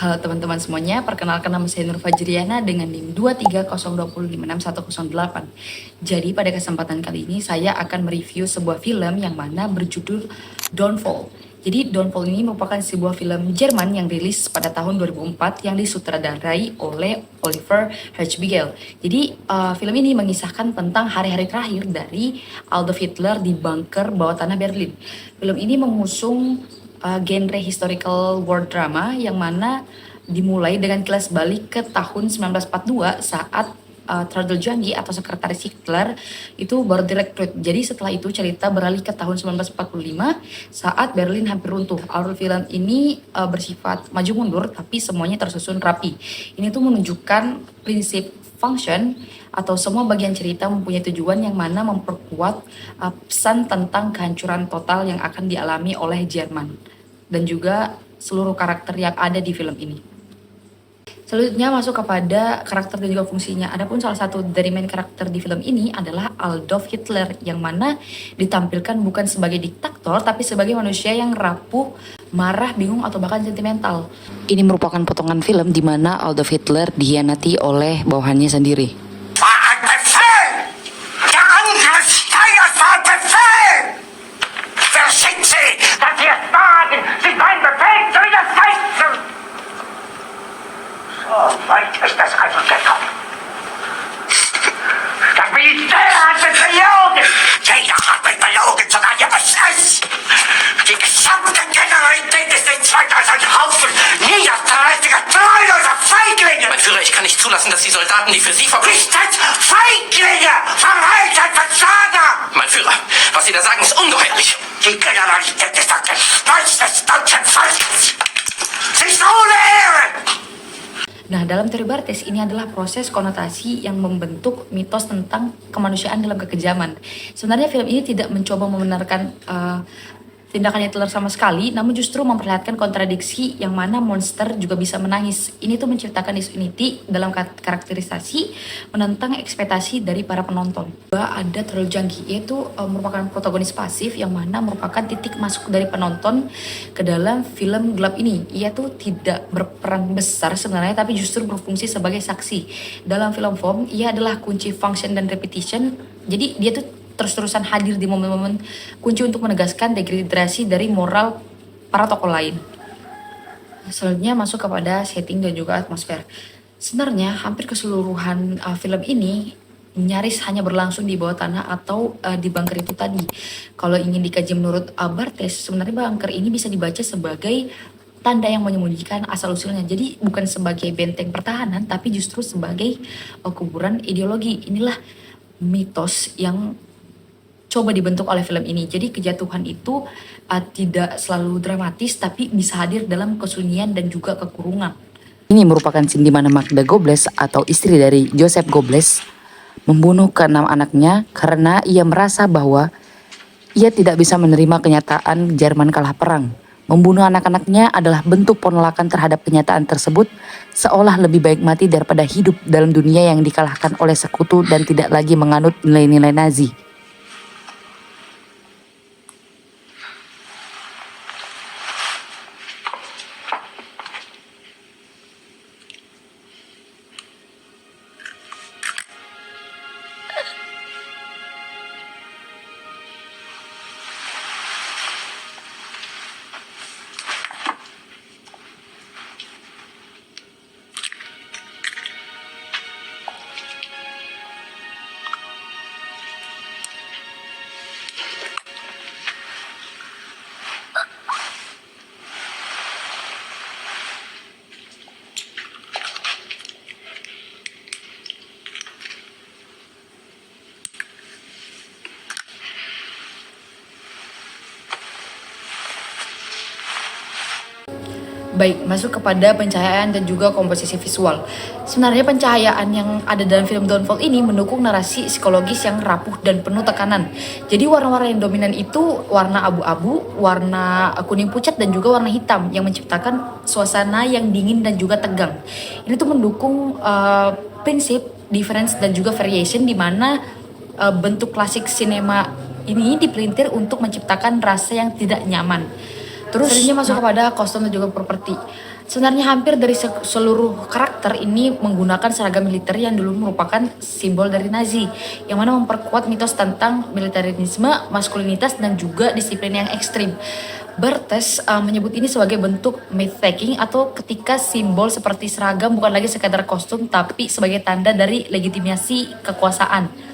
Halo teman-teman semuanya, perkenalkan nama saya Nur Fajriana dengan NIM 23020561108. Jadi pada kesempatan kali ini saya akan mereview sebuah film yang mana berjudul Downfall. Jadi Downfall ini merupakan sebuah film Jerman yang rilis pada tahun 2004 yang disutradarai oleh Oliver Hirschbiegel. Jadi film ini mengisahkan tentang hari-hari terakhir dari Adolf Hitler di bunker bawah tanah Berlin. Film ini mengusung genre historical war drama yang mana dimulai dengan kilas balik ke tahun 1942 saat Theodor Jangi atau sekretaris Hitler itu baru direkrut. Jadi setelah itu cerita beralih ke tahun 1945 saat Berlin hampir runtuh. Alur film ini bersifat maju mundur tapi semuanya tersusun rapi. Ini tuh menunjukkan prinsip function atau semua bagian cerita mempunyai tujuan yang mana memperkuat pesan tentang kehancuran total yang akan dialami oleh Jerman dan juga seluruh karakter yang ada di film ini. Selanjutnya masuk kepada karakter dan juga fungsinya. Adapun salah satu dari main karakter di film ini adalah Adolf Hitler yang mana ditampilkan bukan sebagai diktator tapi sebagai manusia yang rapuh, marah, bingung atau bahkan sentimental. Ini merupakan potongan film di mana Adolf Hitler dikhianati oleh bawahannya sendiri. Weit ist das also gekommen. Das Militär hat mich belogen. Jeder hat mich belogen, sogar die SS. Die gesamte Generalität ist in 2000 Haufen niederträchtiger, treuloser Feiglinge. Mein Führer, ich kann nicht zulassen, dass die Soldaten, die für Sie verbringen... Nicht als Feiglinge, verreiter Versager. Mein Führer, was Sie da sagen, ist ungeheuerlich. Die Generalität ist doch der Stolz des deutschen Volkes. Sie ist ohne Ehre. Nah, dalam teori Barthes ini adalah proses konotasi yang membentuk mitos tentang kemanusiaan dalam kekejaman. Sebenarnya film ini tidak mencoba membenarkan tindakan Hitler sama sekali, namun justru memperlihatkan kontradiksi yang mana monster juga bisa menangis. Ini tuh menciptakan disunity dalam karakterisasi menentang ekspektasi dari para penonton. Ada Theodor Jangi, yaitu merupakan protagonis pasif yang mana merupakan titik masuk dari penonton ke dalam film gelap ini. Ia tuh tidak berperan besar sebenarnya, tapi justru berfungsi sebagai saksi. Dalam film form, ia adalah kunci function dan repetition. Jadi dia tuh terus-terusan hadir di momen-momen kunci untuk menegaskan degradasi dari moral para tokoh lain. Selanjutnya masuk kepada setting dan juga atmosfer. Sebenarnya hampir keseluruhan film ini nyaris hanya berlangsung di bawah tanah atau di bunker itu tadi. Kalau ingin dikaji menurut Barthes, sebenarnya bunker ini bisa dibaca sebagai tanda yang menyembunyikan asal-usulnya. Jadi bukan sebagai benteng pertahanan, tapi justru sebagai kuburan ideologi. Inilah mitos yang coba dibentuk oleh film ini. Jadi kejatuhan itu tidak selalu dramatis, tapi bisa hadir dalam kesunyian dan juga kekurungan. Ini merupakan scene di mana Magda Goebbels atau istri dari Joseph Goebbels membunuh keenam anaknya karena ia merasa bahwa ia tidak bisa menerima kenyataan Jerman kalah perang. Membunuh anak-anaknya adalah bentuk penolakan terhadap kenyataan tersebut, seolah lebih baik mati daripada hidup dalam dunia yang dikalahkan oleh sekutu dan tidak lagi menganut nilai-nilai Nazi. Baik, masuk kepada pencahayaan dan juga komposisi visual. Sebenarnya pencahayaan yang ada dalam film Downfall ini mendukung narasi psikologis yang rapuh dan penuh tekanan. Jadi warna-warna yang dominan itu warna abu-abu, warna kuning pucat dan juga warna hitam yang menciptakan suasana yang dingin dan juga tegang. Ini tuh mendukung prinsip difference dan juga variation di mana bentuk klasik sinema ini dipelintir untuk menciptakan rasa yang tidak nyaman. Terus selanjutnya masuk kepada kostum dan juga properti. Sebenarnya hampir dari seluruh karakter ini menggunakan seragam militer yang dulu merupakan simbol dari Nazi, yang mana memperkuat mitos tentang militerisme, maskulinitas, dan juga disiplin yang ekstrim. Bartes menyebut ini sebagai bentuk myth-taking, atau ketika simbol seperti seragam bukan lagi sekadar kostum tapi sebagai tanda dari legitimasi kekuasaan.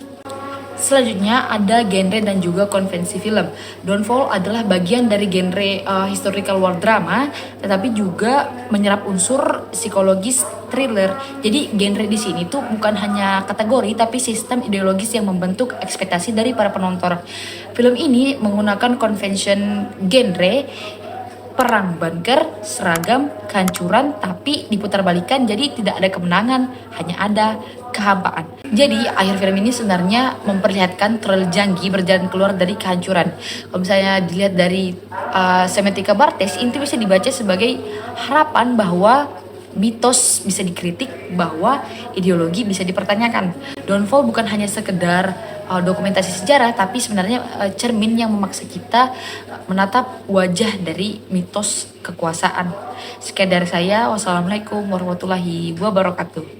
Selanjutnya ada genre dan juga konvensi film. Downfall adalah bagian dari genre historical war drama, tetapi juga menyerap unsur psikologis thriller. Jadi genre di sini tuh bukan hanya kategori tapi sistem ideologis yang membentuk ekspektasi dari para penonton. Film ini menggunakan convention genre perang bunker, seragam, kehancuran, tapi diputarbalikan jadi tidak ada kemenangan, hanya ada kehampaan. Jadi akhir film ini sebenarnya memperlihatkan Troll Janggi berjalan keluar dari kehancuran. Kalau misalnya dilihat dari semetika Bartes, ini bisa dibaca sebagai harapan bahwa mitos bisa dikritik, bahwa ideologi bisa dipertanyakan. Downfall bukan hanya sekedar dokumentasi sejarah, tapi sebenarnya cermin yang memaksa kita menatap wajah dari mitos kekuasaan. Sekian dari saya, wassalamualaikum warahmatullahi wabarakatuh.